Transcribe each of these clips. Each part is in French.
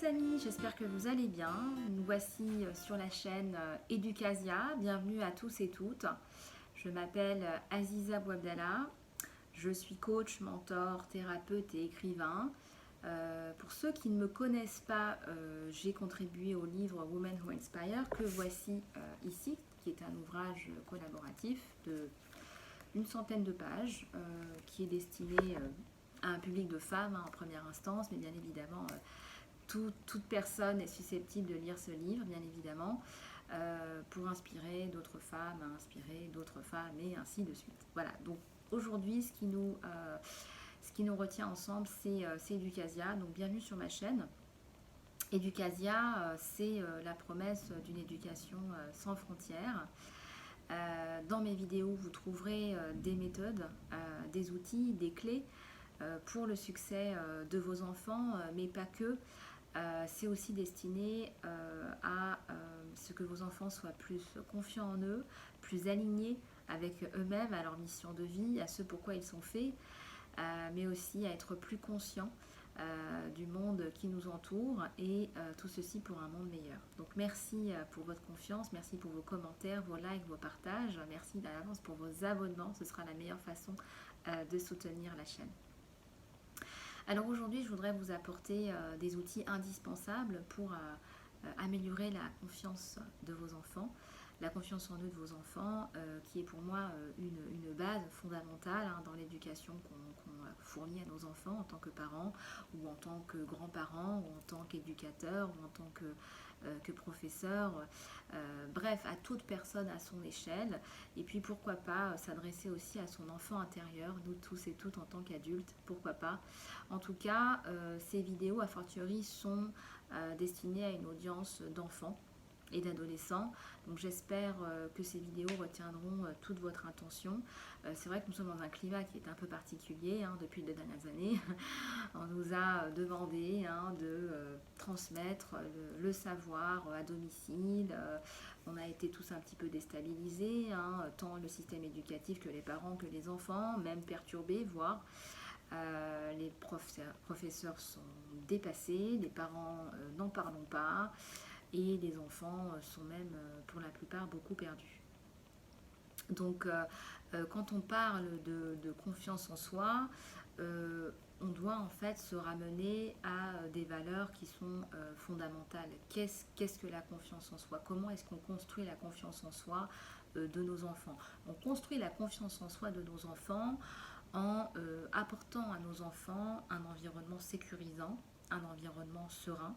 les amis, j'espère que vous allez bien. Nous voici sur la chaîne Educasia. Bienvenue à tous et toutes. Je m'appelle Aziza Bouabdallah. Je suis coach, mentor, thérapeute et écrivain. Pour ceux qui ne me connaissent pas, j'ai contribué au livre Women Who Inspire que voici ici, qui est un ouvrage collaboratif de une centaine de pages qui est destiné à un public de femmes en première instance, mais bien évidemment toute personne est susceptible de lire ce livre, bien évidemment, pour inspirer d'autres femmes, inspirer d'autres femmes, et ainsi de suite. Voilà, donc aujourd'hui, ce qui nous retient ensemble, c'est Educasia. Donc bienvenue sur ma chaîne. Educasia, c'est la promesse d'une éducation sans frontières. Dans mes vidéos, vous trouverez des méthodes, des outils, des clés pour le succès de vos enfants, mais pas que. C'est aussi destiné à ce que vos enfants soient plus confiants en eux, plus alignés avec eux-mêmes, à leur mission de vie, à ce pourquoi ils sont faits, mais aussi à être plus conscients du monde qui nous entoure et tout ceci pour un monde meilleur. Donc merci pour votre confiance, merci pour vos commentaires, vos likes, vos partages, merci d'avance pour vos abonnements, ce sera la meilleure façon de soutenir la chaîne. Alors aujourd'hui, je voudrais vous apporter des outils indispensables pour améliorer la confiance de vos enfants, la confiance en eux de vos enfants, qui est pour moi une base fondamentale dans l'éducation qu'on fournit à nos enfants en tant que parents, ou en tant que grands-parents, ou en tant qu'éducateurs, ou en tant que professeur, bref, à toute personne à son échelle. Et puis pourquoi pas s'adresser aussi à son enfant intérieur, nous tous et toutes en tant qu'adultes, pourquoi pas. En tout cas, ces vidéos a fortiori sont destinées à une audience d'enfants et d'adolescents. Donc j'espère que ces vidéos retiendront toute votre attention. C'est vrai que nous sommes dans un climat qui est un peu particulier depuis les dernières années. On nous a demandé de transmettre le savoir à domicile. On a été tous un petit peu déstabilisés, tant le système éducatif que les parents, que les enfants, même perturbés, voire. Les professeurs sont dépassés, les parents n'en parlons pas, et les enfants sont même pour la plupart beaucoup perdus. Donc quand on parle de confiance en soi, on doit en fait se ramener à des valeurs qui sont fondamentales. Qu'est-ce que la confiance en soi? Comment est-ce qu'on construit la confiance en soi de nos enfants? On construit la confiance en soi de nos enfants en apportant à nos enfants un environnement sécurisant, un environnement serein,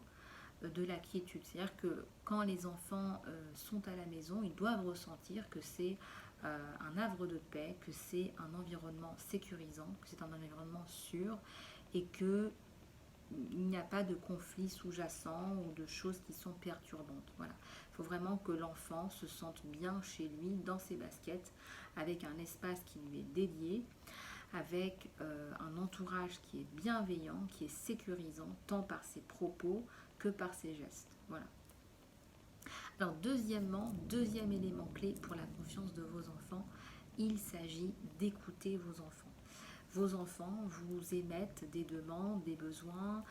de la quiétude. C'est-à-dire que quand les enfants sont à la maison, ils doivent ressentir que c'est un havre de paix, que c'est un environnement sécurisant, que c'est un environnement sûr et que il n'y a pas de conflit sous-jacent ou de choses qui sont perturbantes. Voilà. Il faut vraiment que l'enfant se sente bien chez lui, dans ses baskets, avec un espace qui lui est dédié, avec un entourage qui est bienveillant, qui est sécurisant, tant par ses propos que par ses gestes. Voilà. Alors deuxième élément clé pour la confiance de vos enfants, il s'agit d'écouter vos enfants. Vos enfants vous émettent des demandes, des besoins,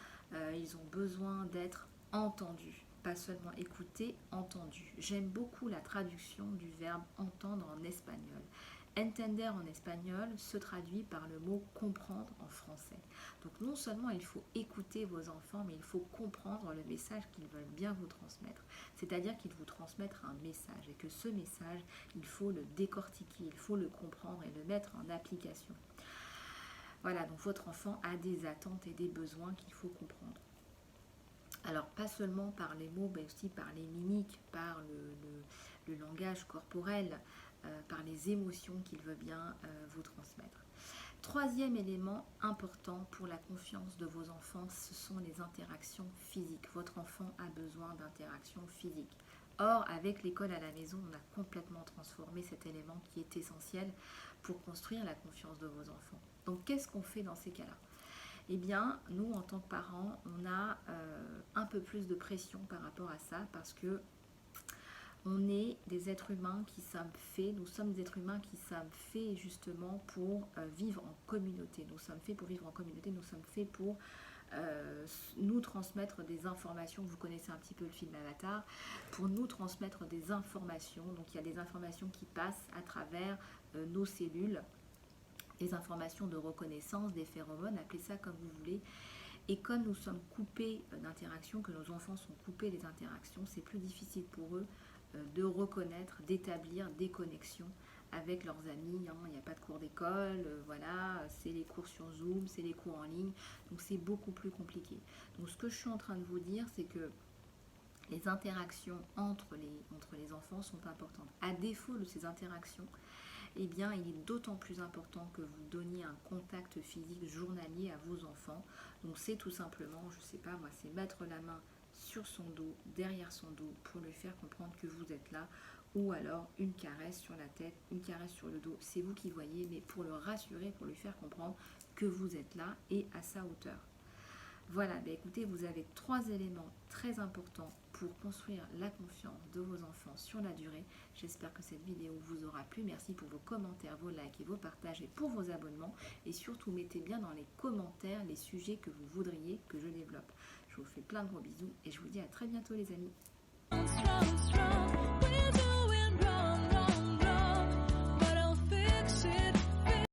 ils ont besoin d'être entendus, pas seulement écoutés, entendus. J'aime beaucoup la traduction du verbe entendre en espagnol. Entender en espagnol se traduit par le mot comprendre en français. Donc non seulement il faut écouter vos enfants, mais il faut comprendre le message qu'ils veulent bien vous transmettre. C'est-à-dire qu'ils vous transmettent un message et que ce message, il faut le décortiquer, il faut le comprendre et le mettre en application. Voilà, donc votre enfant a des attentes et des besoins qu'il faut comprendre. Alors pas seulement par les mots, mais aussi par les mimiques, par le langage corporel, par les émotions qu'il veut bien vous transmettre. Troisième élément important pour la confiance de vos enfants, ce sont les interactions physiques. Votre enfant a besoin d'interactions physiques. Or, avec l'école à la maison, on a complètement transformé cet élément qui est essentiel pour construire la confiance de vos enfants. Donc, qu'est-ce qu'on fait dans ces cas-là? Eh bien, nous, en tant que parents, on a un peu plus de pression par rapport à ça parce que on est des êtres humains qui sommes faits, nous sommes des êtres humains qui sommes faits justement pour vivre en communauté. Nous sommes faits pour vivre en communauté, nous sommes faits pour nous transmettre des informations. Vous connaissez un petit peu le film Avatar, pour nous transmettre des informations. Donc il y a des informations qui passent à travers nos cellules, des informations de reconnaissance, des phéromones, appelez ça comme vous voulez. Et comme nous sommes coupés d'interactions, que nos enfants sont coupés des interactions, c'est plus difficile pour eux de reconnaître, d'établir des connexions avec leurs amis. Il n'y a pas de cours d'école, voilà, c'est les cours sur Zoom, c'est les cours en ligne, donc c'est beaucoup plus compliqué. Donc ce que je suis en train de vous dire, c'est que les interactions entre les enfants sont importantes. À défaut de ces interactions, eh bien, il est d'autant plus important que vous donniez un contact physique journalier à vos enfants. Donc c'est tout simplement, je ne sais pas moi, c'est mettre la main sur son dos, derrière son dos, pour lui faire comprendre que vous êtes là, ou alors une caresse sur la tête, une caresse sur le dos, c'est vous qui voyez, mais pour le rassurer, pour lui faire comprendre que vous êtes là et à sa hauteur. Voilà, écoutez, vous avez 3 éléments très importants pour construire la confiance de vos enfants sur la durée. J'espère que cette vidéo vous aura plu. Merci pour vos commentaires, vos likes et vos partages et pour vos abonnements. Et surtout, mettez bien dans les commentaires les sujets que vous voudriez que je développe. Je vous fais plein de gros bisous et je vous dis à très bientôt les amis.